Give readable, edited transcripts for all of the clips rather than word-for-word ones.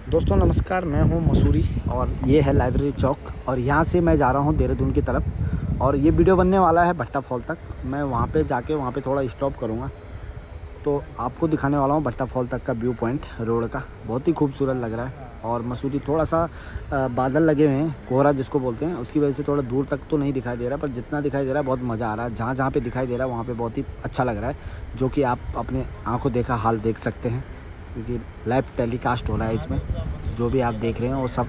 दोस्तों नमस्कार, मैं हूं मसूरी और ये है लाइब्रेरी चौक और यहाँ से मैं जा रहा हूं देहरादून की तरफ। और ये वीडियो बनने वाला है भट्टा फॉल तक। मैं वहाँ पे जाके वहाँ पे थोड़ा स्टॉप करूँगा तो आपको दिखाने वाला हूँ भट्टा फॉल तक का व्यू पॉइंट रोड का। बहुत ही खूबसूरत लग रहा है। और मसूरी थोड़ा सा बादल लगे हुए हैं, कोहरा जिसको बोलते हैं, उसकी वजह से थोड़ा दूर तक तो नहीं दिखाई दे रहा, पर जितना दिखाई दे रहा है बहुत मज़ा आ रहा है। जहाँ जहाँ पे दिखाई दे रहा है वहाँ पे बहुत ही अच्छा लग रहा है, जो कि आप अपने आंखों देखा हाल देख सकते हैं, क्योंकि लाइव टेलीकास्ट हो रहा है इसमें। जो भी आप देख रहे हैं वो सब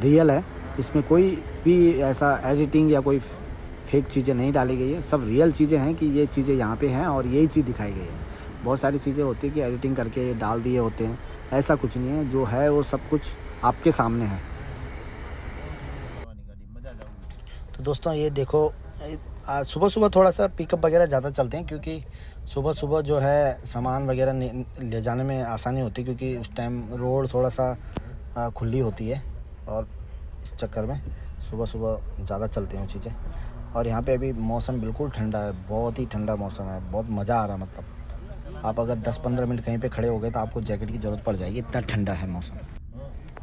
रियल है। इसमें कोई भी ऐसा एडिटिंग या कोई फेक चीज़ें नहीं डाली गई है। सब रियल चीज़ें हैं कि ये चीज़ें यहाँ पे हैं और यही चीज़ दिखाई गई है। बहुत सारी चीज़ें होती है कि एडिटिंग करके डाल दिए होते हैं, ऐसा कुछ नहीं है। जो है वो सब कुछ आपके सामने है। तो दोस्तों ये देखो, आज सुबह सुबह थोड़ा सा पिकअप वगैरह ज़्यादा चलते हैं, क्योंकि सुबह सुबह जो है सामान वगैरह ले जाने में आसानी होती है, क्योंकि उस टाइम रोड थोड़ा सा खुली होती है और इस चक्कर में सुबह सुबह ज़्यादा चलते हैं चीज़ें। और यहाँ पे अभी मौसम बिल्कुल ठंडा है, बहुत ही ठंडा मौसम है, बहुत मज़ा आ रहा है। मतलब आप अगर 10-15 मिनट कहीं पे खड़े हो गए तो आपको जैकेट की ज़रूरत पड़ जाएगी, इतना ठंडा है मौसम।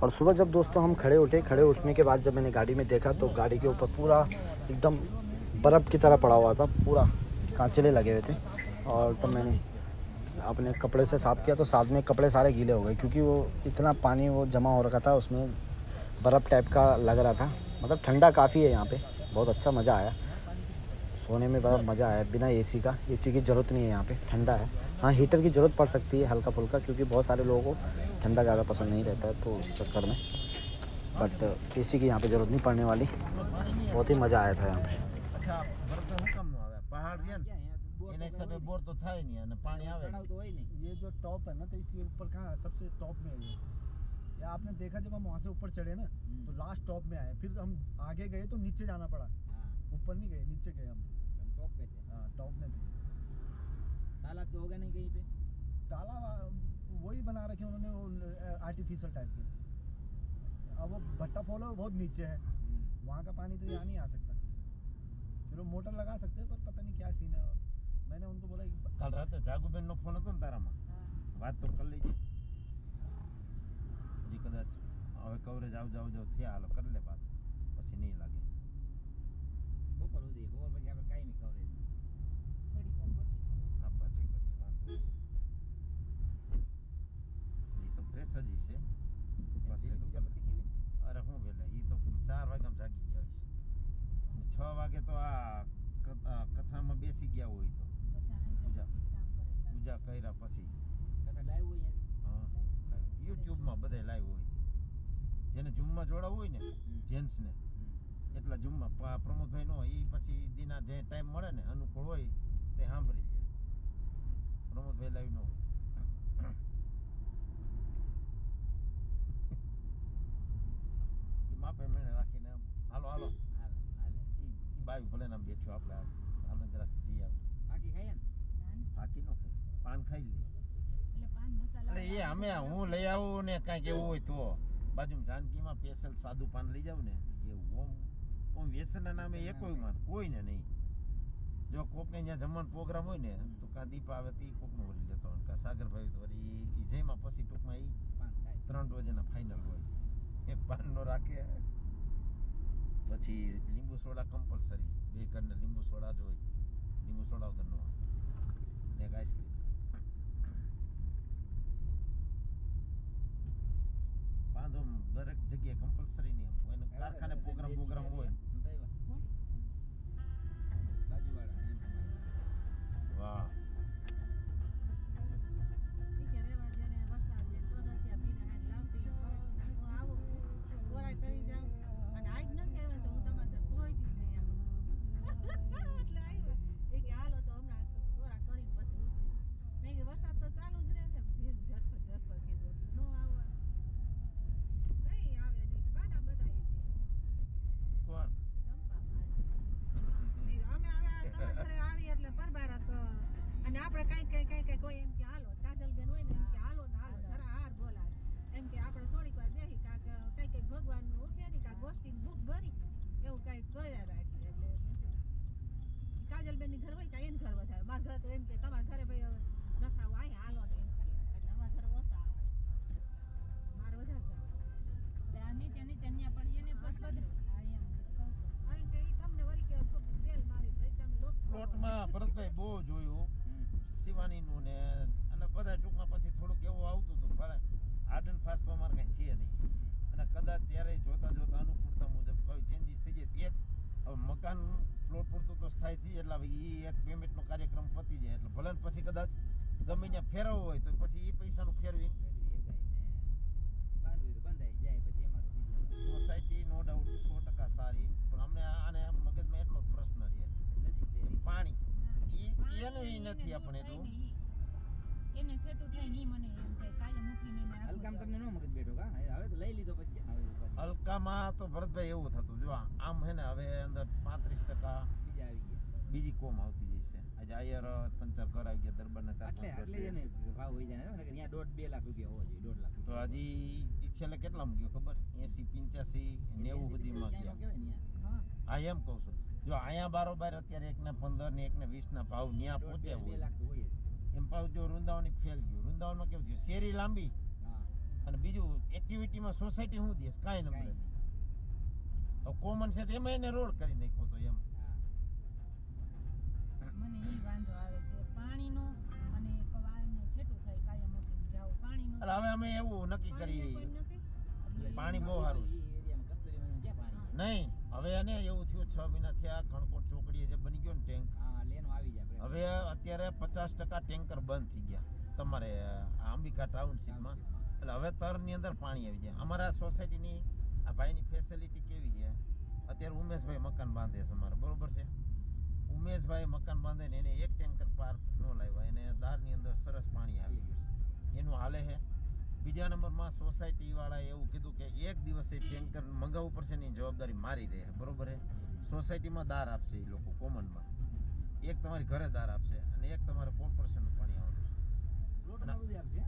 और सुबह जब दोस्तों हम खड़े उठने के बाद जब मैंने गाड़ी में देखा तो गाड़ी के ऊपर पूरा एकदम बर्फ़ की तरह पड़ा हुआ था, पूरा कांचले लगे हुए थे। और तब मैंने अपने कपड़े से साफ़ किया तो साथ में कपड़े सारे गीले हो गए, क्योंकि वो इतना पानी वो जमा हो रखा था, उसमें बर्फ़ टाइप का लग रहा था। मतलब ठंडा काफ़ी है यहाँ पे, बहुत अच्छा मज़ा आया। सोने में बहुत मज़ा आया बिना एसी की ज़रूरत नहीं है यहाँ पे, ठंडा है। हाँ, हीटर की ज़रूरत पड़ सकती है हल्का फुल्का, क्योंकि बहुत सारे लोगों को ठंडा ज़्यादा पसंद नहीं रहता है, तो उस चक्कर में। बट एसी की यहाँ पे ज़रूरत नहीं पड़ने वाली। बहुत ही मज़ा आया था यहाँ पे। अच्छा बर्फ में हुकम आवे पहाड़ रियन एने सब बोर तो था ही नहीं है ना, पानी आवे तो है नहीं। ये जो टॉप है ना, तो इसके ऊपर कहाँ सबसे टॉप में है ये। या आपने देखा जब हम वहाँ से ऊपर चढ़े ना तो लास्ट टॉप में आए, फिर हम आगे गए तो नीचे जाना पड़ा। ऊपर नहीं गए, नीचे गए हम टॉप पे थे। हाँ, टॉप में थे। तालाब तो होगा नहीं कहीं पे? तालाब वही बना रखे उन्होंने, वो आर्टिफिशियल टाइप के। अब वो भट्टा फॉल है, बहुत नीचे है, वहाँ का पानी तो यहाँ नहीं आ सकता। फिर वो मोटर लगा सकते हैं, पर पता नहीं क्या सीन है। मैंने उनको बोला कि कल रात जागूबेन नो फोन હતો ને તારામાં વાત તો કરી લેજે હજી કદાચ હવે કવરેજ જાવ થયા હાલો કરી લે વાત પછી નહીં લાગે બપોર સુધી બપોર પછી આપણે કાંઈ નહીં કવરેજ હા પછી વાંધો એ તો ફ્રેશ જ છે બાકી તો અરે હું વેલા એ તો 4 વાગ્યામાં જાગી ગયા હોય છે 6 વાગે તો આ કથામાં બેસી ગયા હોય તો પૂજા કર્યા પછી કથા લાઈવ હોય હા યુટ્યુબમાં બધે લાઈવ હોય જેને ઝૂમમાં જોડાવું હોય ને જેન્ટ્સને એટલા ઝૂમમાં પ્રમોદભાઈ નો એ પછી દિના જે ટાઈમ મળે ને અનુકૂળ હોય તે સાંભળી લે પ્રમોદભાઈ લાઈવ ન હોય એ માપે મેળે રાખીને હાલો હાલો એ બાવી ભલે નામ બેઠો આપણે આને જરાક જી આવે બાકી ખાઈએ ને બાકી નો ખાઈ પાન ખાઈ લે એટલે એ અમે હું લઈ આવું ને કાંઈક એવું હોય તો બાજુમાં જાનકીમાં સ્પેશિયલ સાદું પાન લઈ જાઉં ને એવું ઓમ વ્યસનના નામે એ કોઈને નહીં જો કોકને ત્યાં જમવાનો પ્રોગ્રામ હોય ને તો કા દીપ આવે તો એ કોકનું વળી લેતો હોય કા સાગરભાઈ તો વળી એ જેમાં પછી ટૂંકમાં એ 3 રોજના ફાઇનલ હોય એક પાનનો રાખે પછી લીંબુ સોડા કમ્પલસરી 2 કરના લીંબુ સોડા જ હોય લીંબુ સોડા વગરનો ને એક આઈસ્ક્રીમ બાંધો દરેક જગ્યાએ કમ્પલસરી નહીં હોય કારખાને પ્રોગ્રામ હોય વાહ હા ભરતભાઈ બહુ જોયું શિવાનીનું ને અને બધા ટૂંકમાં પછી થોડુંક એવું આવતું હતું પણ હાર્ડ એન્ડ ફાસ્ટ તો અમારે કાંઈ છે નહીં અને કદાચ ત્યારે જોતા જોતા અનુકૂળતા મુજબ કોઈ ચેન્જીસ થઈ જાય એક હવે મકાન પ્લોટ પૂરતું તો સ્થાયી થઈ જાય એટલે હવે એ એક પેમેન્ટનો કાર્યક્રમ પતી જાય એટલે ભલે ને પછી કદાચ ગમે ત્યાં ફેરવવો હોય તો પછી એ પૈસાનું ફેરવી સોસાયટી નો ડાઉટ 100% સારી પણ અમને આને મગજમાં એટલો જ પ્રશ્ન રહે પાણી એનું ઈ નથી આપણે એટલું એને છેટું થાય નહીં મને એમ થાય કાયમ મૂકીને એને રાખવું હલકામ છે. તમને નો મગજ બેઠો કા હવે તો લઈ લીધો પછી ક્યાં હવે ઉપાધિ? હલકામાં તો ભરતભાઈ એવું થતું જો આમ હે ને હવે અંદર 35% બીજા આવી ગયા બીજી કોમ આવતી જાય છે આજે આયર તંચાર ઘર આવી ગયા દરબારના ચાર એટલે પાંચ એટલે ઘર જ છે. એને ભાવ હોય જાય ને કે ત્યાં 1.5-2 લાખ રૂપિયા હોવો જોઈએ 1.5 લાખ તો હજી ઈ છેલ્લે કેટલામાં ગયો ખબર 80 85 90 સુધીમાં ગયા કહેવાય ને હા હા એમ કહું છું જો અહીંયા બારોબાર અત્યારે એકને 15 ને એકને 20 ના ભાવ ન્યા પહોંચ્યા 2 હોય લાખ તો હોય જ. એમ પાછું જો વૃંદાવન ફેલ ગયું વૃંદાવનમાં કેવું થયું શેરી લાંબી હા અને બીજું એક્ટિવિટીમાં સોસાયટી શું દે કાંઈ નંબર કાંઈ નહીં. તો કોમન છે તો એમાં એને રોડ કરી નાખ્યો તો એમ હા મને ઈ વાંધો આવે છે પાણીનો અને કવાયને છેટું થાય કાયમ મૂકીને જાવ પાણીનો એટલે હવે અમે એવું નક્કી કરી પાણી બહુ સારું છે. ઈ એરિયામાં કસ્તુરીમાં ક્યાં પાણી નહીં હવે એને એવું થયું 6 મહિના થયા ખણકોટ ચોકડીએ જે બની ગયો ને ટેન્ક હા લેનો આવી જાય હવે અત્યારે 50% ટેન્કર બંધ થઈ ગયા તમારે આ અંબિકા ટાઉનશીપમાં એટલે હવે તરની અંદર પાણી આવી જાય અમારા સોસાયટીની આ ભાઈની ફેસિલિટી કેવી છે અત્યારે ઉમેશભાઈ મકાન બાંધે છે અમારે બરોબર છે ઉમેશભાઈ મકાન બાંધે ને એને એક ટેન્કર પાર ન લાવ્યા એને દારની અંદર સરસ પાણી આવી ગયું છે એનું હાલે છે બીજા નંબરમાં સોસાયટી વાળાએ એવું કીધું કે એક દિવસે ટેન્કર મંગાવવું પડશે એની જવાબદારી મારી રહે બરોબર છે સોસાયટીમાં દાર આપશે એ લોકો કોમનમાં એક તમારી ઘરે દાર આપશે અને એક તમારે કોર્પોરેશનનું પાણી આવવાનું છે પ્લોટમાં બધું આપશે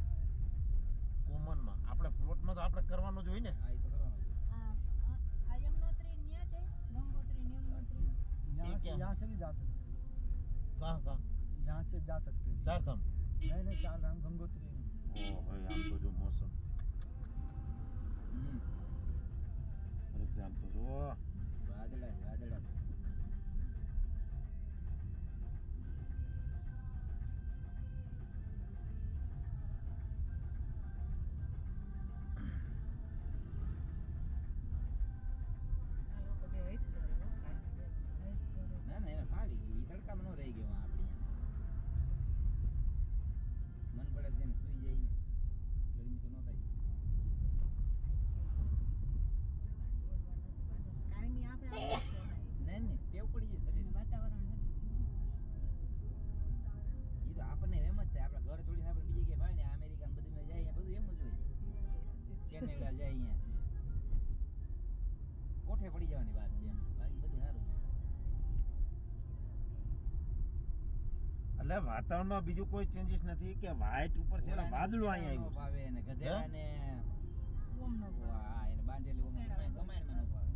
કોમનમાં આપણે પ્લોટમાં તો આપણે કરવાનું જ હોય ને હા એ તો કરવાનું છે. આ યમનોત્રી ન્યા છે ગંગોત્રી ને યમનોત્રી ये क्या? यहाँ से भी जा सकते कहाँ कहाँ यहाँ से जा सकते हैं चारधाम नहीं नहीं चार धाम गंगोत्री ओ भाई आम तो जो मौसम अरे आम तो जो વાદળા જ, વાદળા જ. આ લોકો બે હેત કરે હો, કાંઈ હેત કરે. ના ના એને ફાવી ગયું ઈ તડકામાં ન રહી ગયું આપણી મન પડે તેને સુઈ જાય ને ગરમી તો ન થાય કાંઈ નહીં આપણે આવું જ કહેવાય. નહીં નહીં ટેવ પડી જાય અને શરીર વાતાવરણ હતું એ તો આપણને એમ જ થાય આપણા ઘર છોડીને આપણે બીજી જગ્યાએ ભાઈ ને અમેરિકા ને બધું જાય અહીંયા બધું એમ જ હોય કેનેડા જાય અહીંયા કોઠે પડી જવાની વાત છે એમ બાકી બધું સારું છે એટલે વાતાવરણમાં બીજું કોઈ ચેન્જીસ નથી કે વ્હાઈટ ઉપર છે ને વાદળું અહીંયા આવ્યું ભાવે ને ગધેડા ને ઓમનો હા એને બાંધેલી ઓમ કમાઈમાં ન ભાવે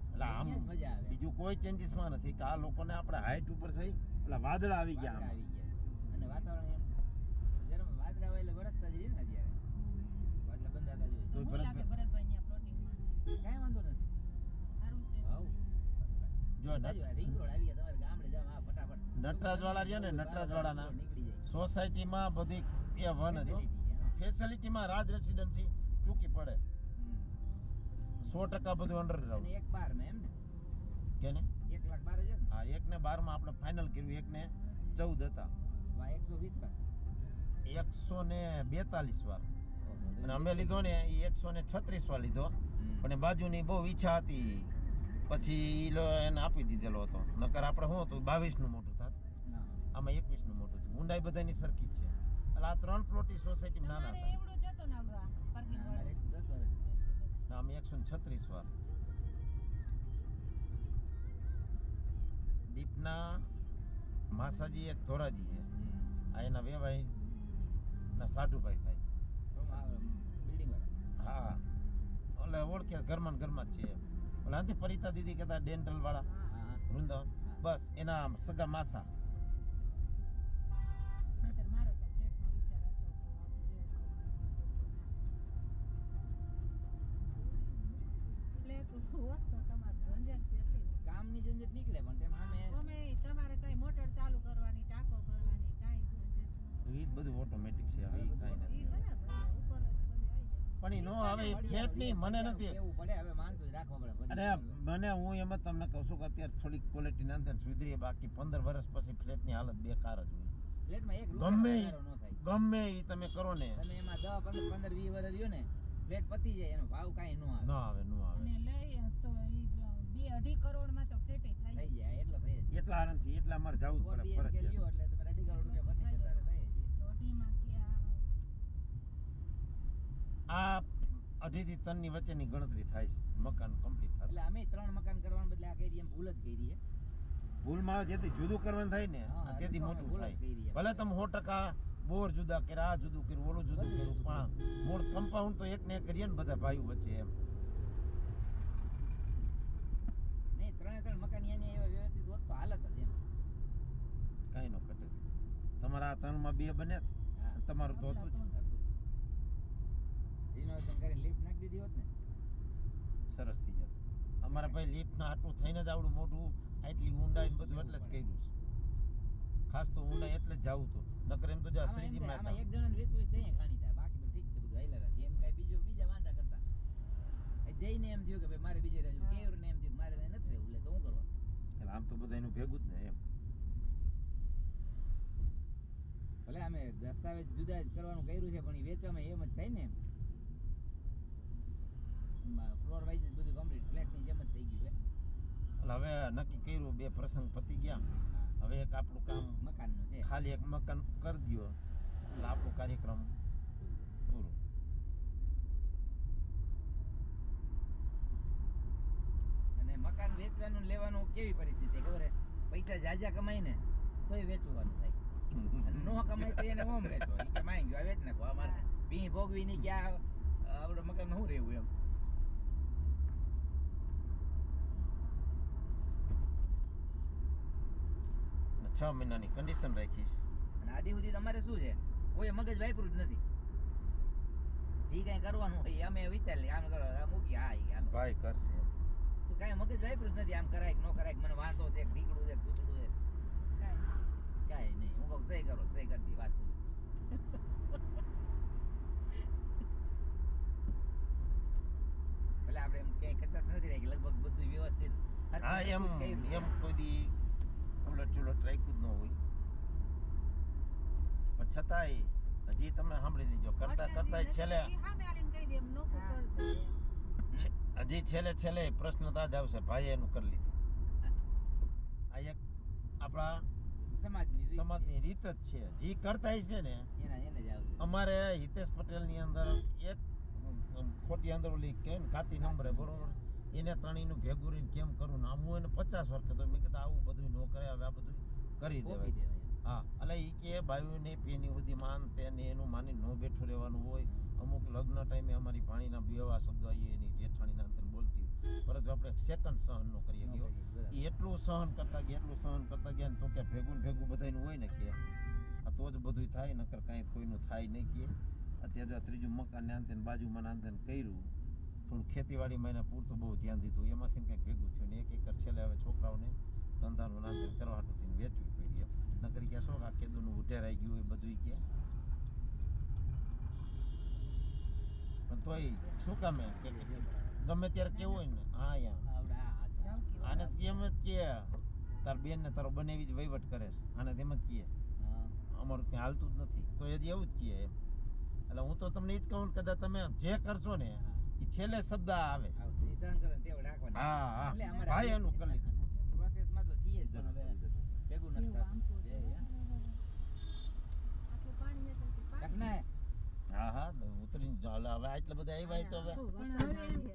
એટલે આમ અહીંયા જ મજા આવે બીજું કોઈ ચેન્જીસમાં નથી કે આ લોકોને આપણે હાઈટ ઉપર થઈ એટલે વાદળા આવી ગયા વાદળા આમાં. આવી ગયા છે. અને વાતાવરણ એમ છે જ્યારે વાદળા હોય એટલે વરસતા જ રહે ને અત્યારે વાદળા બંધાતા જોઈએ તો હું લાગે ભરતભાઈ ન્યા પ્લોટિંગમાં કાંઈ વાંધો નથી સારું છે હવ જો રિંગ રોડ આવી ગયા તમારે ગામડે જાવ હા ફટાફટ નટરાજવાળા રહ્યા ને નટરાજવાળાના નીકળી જાય સોસાયટીમાં બધી એ વન જ Facility, હા. ફેસિલિટીમાં રાજ રેસિડેન્સી ટૂંકી પડે હમ. 100% બધું અને અંડરગ્રાઉન્ડ એક બાર ને એમ ને કે ને 1,12,000 ને હા 1 ને 12 માં આપણે ફાઇનલ કર્યું 1 ને 14 હતા વા 120 વાર 142 વાર ઓહો, અને અમે લીધો ને એ 136 વાર લીધો હમ. પણ એ બાજુની બહુ ઈચ્છા હતી પછી ઈ એને આપી દીધેલો હતો નકર આપણે શું હતું 22 નું મોટું થાત ના. આમાં 21 નું મોટું થયું ઊંડાઈ બધાની સરખી જ છે એટલે આ 3 પ્લોટી સોસાયટી નાના તમારે હતા એવડું જ હતું ને આવડું આ પાર્કિંગ ના, અમારે વાળું 110 વાર જ હતું. ને આમ 136 વાર દીપના માસાજી એક ધોરાજી છે આ એના વેવાઈ ના સાઢુભાઈ થાય તો આ બિલ્ડિંગ વાળા હા એટલે ઓળખે ઘરમાં ને ઘરમાં જ છે એમ ઓલા નથી પરિતા દીદી કહેતા ડેન્ટલ વાળા હા વૃંદાવન હા. બસ એના આમ સગા માસા નહીંતર મારો તો ફ્લેટનો વિચાર હતો તો આ ફ્લેટ હોત તો તમારે ઝંઝટ કેટલી કામ કામની ઝંઝટ નીકળે પણ તેમ સામે અમે તમારે કઈ મોટર ચાલુ કરવાની ટાંકો કરવાની કાંઈ ઝંઝટ એ જ બધું ઓટોમેટિક છે હવે ઈ કાંઈ ઈ નથી બરાબર ઉપર જ બધું આવી જાય પણ ઈ નો હવે ફ્લેટ ની મને નથી કેવું પડે હવે માણસો જ રાખવા પડે અરે મને હું એમ જ તમને કહું છું કે અત્યારે થોડીક ક્વોલિટી ના અંદર સુધરીએ બાકી 15 વર્ષ પછી ફ્લેટની હાલત બેકાર જ હોય ફ્લેટમાં એક ગમે રૂપિયો ન થાય ગમે ઈ તમે કરો ને તમે એમાં 10 15 20 વર્ષ રહ્યો ને ફ્લેટ પતી જાય એનો ભાવ કાંઈ ન આવે ન આવે ન આવે અને લઈ તો ઈ 2-2.5 કરોડમાં તો ફ્લેટે થાય થઈ જાય એટલો થઈ જાય એટલા આરામથી એટલા અમારે જવું જ 4 પડે BHK લ્યો ફરજિયાત એટલે તમે 2.5 કરોડ રૂપિયા ફર્નિચર તારે થઈ જાય દોઢીમાં ત્યાં આ 2.5 થી 3 ની વચ્ચેની ગણતરી થાય છે મકાન કમ્પ્લીટ થાય એટલે અમે 3 મકાન કરવાને બદલે આ કરી એમ ભૂલ જ કરી છે ભૂલમાં જેથી જુદું કરવાનું થાય ને હા, તેથી તો અમે મોટું ભૂલ જ થાય કરી છે. ભલે તમે 100% બોર જુદા કર્યા આ જુદું કર્યું ઓલું જુદું કર્યું પણ મૂળ કમ્પાઉન્ડ તો એક ને એક કરીએ ને બધા ભાઈઓ વચ્ચે એમ નહીં 3 મકાન યાની એવા વ્યવસ્થિત હોત તો હાલત જ એમ કાંઈ નો ઘટે તમારા આ 3 માં 2 બને જ. હા તમારું તો હતું જ રિનોવેશન કરીને લિફ્ટ નાખી દીધી હોત ને સરસ થઈ જતું અમારા ભાઈ લિફ્ટ ના આટલું થઈને જ આવડું મોટું આટલી ઊંડાઈ ને બધું એટલે જ કર્યું છે ખાસ તો ઊંડાઈ એટલે જ જાવું હતું નકર એમ તો જો આમાં એમ શ્રીજી થાય, માતા આમાં એક જણાને વેચવું હોય તો અહીંયા ખાણી થાય બાકી તો ઠીક છે બધું હાલ્યા રાખે એમ કાંઈ બીજા વાંધા કરતા એ જઈને એમ થયું કે ભાઈ મારે બીજે રહેવું કેવું ને એમ થયું કે મારે ત્યાં નથી રહેવું એટલે તો હું કરવા એટલે આમ તો બધા એનું ભેગું જ ને એમ ભલે અમે દસ્તાવેજ જુદા જ કરવાનું કર્યું છે પણ એ વેચવામાં એમ જ થાય ને ફ્લોર વાઇઝ જ બધું કમ્પ્લીટ ફ્લેટની જેમ જ થઈ ગયું એટલે હવે નક્કી કર્યું 2 પ્રસંગ પતી ગયા છે હવે એક આપણું કામ મકાનનું છે ખાલી એક મકાન કરી દો એટલે આપણો કાર્યક્રમ પૂરો અને મકાન વેચવાનું ને લેવાનું કેવી પરિસ્થિતિ ખબર હે પૈસા જાજા કમાય ને તોય વેચવાનું થાય અને નો કમાય તો એને ઓમ વેચો ઈ કે માંગ ગયો વેચ નાખો અમારે ભી ભોગવી ની ક્યાં આવડો મકાન હું રહેવું એમ અને 6 મહિનાની કન્ડિશન રાખીશ અને આદિ સુધી તમારે શું છે કોઈ મગજ વાપરું જ નથી જે કઈ કરવાનું હોય અમે વિચાર લે આમ કરો આ મૂકી હા ઈ હાલો ભાઈ કરશે એમ. તો કાંઈ મગજ વાપરું જ નથી આમ કરાય કે ન કરાય કે મને વાંધો છે કે ઢીકડું છે કે દૂધડું છે કાંઈ નહીં હું કહું સહી કરો સહી કરી દી વાત પૂરી એટલે આપણે એમ ક્યાંય કચાશ નથી રાખી લગભગ બધું વ્યવસ્થિત હા એમ એમ કોઈ દી ઉલટ ચુલટ રાખ્યું જ ન હોય પણ છતાંય હજી તમે સાંભળી લીજો કરતા કરતા છેલ્લે સામે આલીને કહી દે એમ નોખું કરી દે હજી છેલ્લે પ્રશ્ન તાજ આવશે ભાઈ એનું કરી લીધું આ એક આપણા સમાજની રીત સમાજની રીત જ છે જે કરતા છે ને એને જ આવશે અમારે હિતેશ પટેલની અંદર એક ખોટી અંદર ઓલી કે ને કાતી નંબરે બરોબર એને તણીનું ભેગું રહીને કેમ કરવું ને આમ હું એને 50 વાર કહેતો મેં કીધું આવું બધું ન કરે હવે આ બધું કરી કોપી દેવાય દેવાય એમ. હા એટલે એ કે બાયુને પેની સુધી માન તેને એનું માની ન બેઠું રહેવાનું હોય અમુક લગ્ન ટાઈમે અમારી પાણીના બેવા શબ્દો આવીએ એની જેઠાણીના અંતર બોલતી હોય પરંતુ આપણે સેકન્ડ સહન ન કરીએ ગયો એ એટલું સહન કરતા ગયા ને તો કે ભેગું ને ભેગું બધાયનું હોય ને કે આ તો જ બધું થાય નકર કાંઈ કોઈનું થાય નહીં કે અત્યારે જો આ ત્રીજું મકાન ને અંતે બાજુમાં અંતે કર્યું થોડું ખેતીવાડીમાં એને પૂરતું બહુ ધ્યાન દીધું એમાંથી કંઈક ભેગું થયું ને 1 એકર છેલ્લે હવે છોકરાઓને ધંધાનું નાંતર કરવા હાટું વેચવું પડી એમ નકરી કે શું આ કેદુનું ઉઢેરાઈ ગયું એ બધું કે પણ તોય શું કામે કે ગમે ત્યારે કેવું હોય ને હા અહીંયા આવડે આ છે. આને તો એમ જ કે તાર બેન ને તારો બનેવી જ વહીવટ કરે છે આને તેમ જ કહે હા. અમારું ત્યાં હાલતું જ નથી તો એ જ એવું જ કહે એમ એટલે હું તો તમને એ જ કહું ને કદાચ તમે જે કરશો ને એ છેલ્લે શબ્દ આવે આવશે. ઈ સહન કરે ને તેવું રાખવાનું. હા હા એટલે અમારે ભાઈ એનું કરી લીધું પ્રોસેસમાં તો છીએ જ પણ હવે ભેગું નથી એવું આમ થતું. તો બે, હે. આટલું પાણી છે તો તે પાણી કાંઈક ના હે. હા હા ઉતરીને ચાલો હવે આટલા બધા આવ્યા હોય તો હવે શું વરસાદ આવી છે.